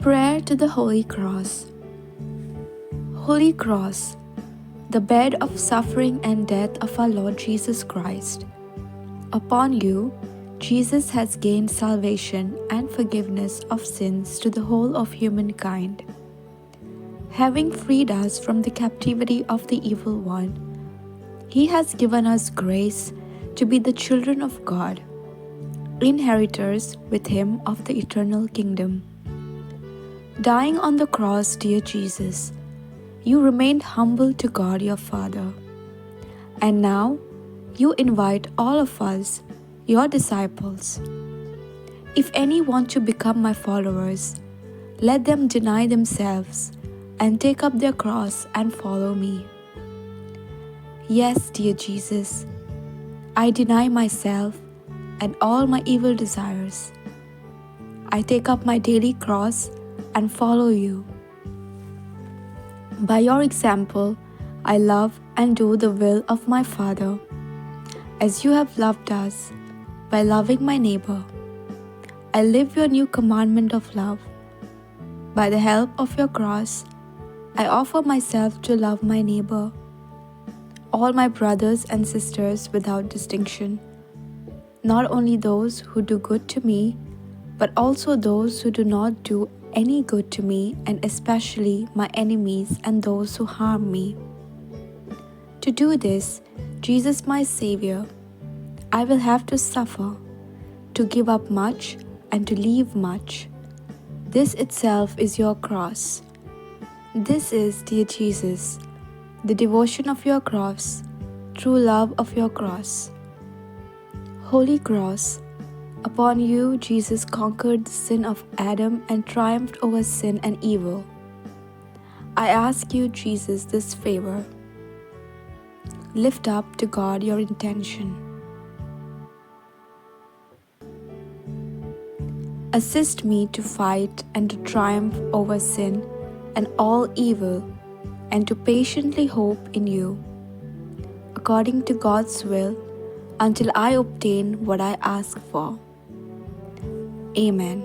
Prayer to the Holy Cross. Holy Cross, the bed of suffering and death of our Lord Jesus Christ. Upon you, Jesus has gained salvation and forgiveness of sins to the whole of humankind. Having freed us from the captivity of the evil one, He has given us grace to be the children of God, inheritors with Him of the eternal kingdom. Dying on the cross, dear Jesus, you remained humble to God your Father. And now, you invite all of us, your disciples. If any want to become my followers, let them deny themselves and take up their cross and follow me. Yes, dear Jesus, I deny myself and all my evil desires. I take up my daily cross and follow you. By your example, I love and do the will of my Father, as you have loved us by loving my neighbor. I live your new commandment of love. By the help of your cross, I offer myself to love my neighbor, all my brothers and sisters without distinction, not only those who do good to me, but also those who do not do any good to me, and especially my enemies and those who harm me. To do this, Jesus my Savior, I will have to suffer, to give up much and to leave much. This itself is your cross. This is, dear Jesus, the devotion of your cross, true love of your cross. Holy Cross, upon you Jesus conquered the sin of Adam and triumphed over sin and evil. I ask you, Jesus, this favor. Lift up to God your intention. Assist me to fight and to triumph over sin and all evil, and to patiently hope in you, according to God's will, until I obtain what I ask for. Amen.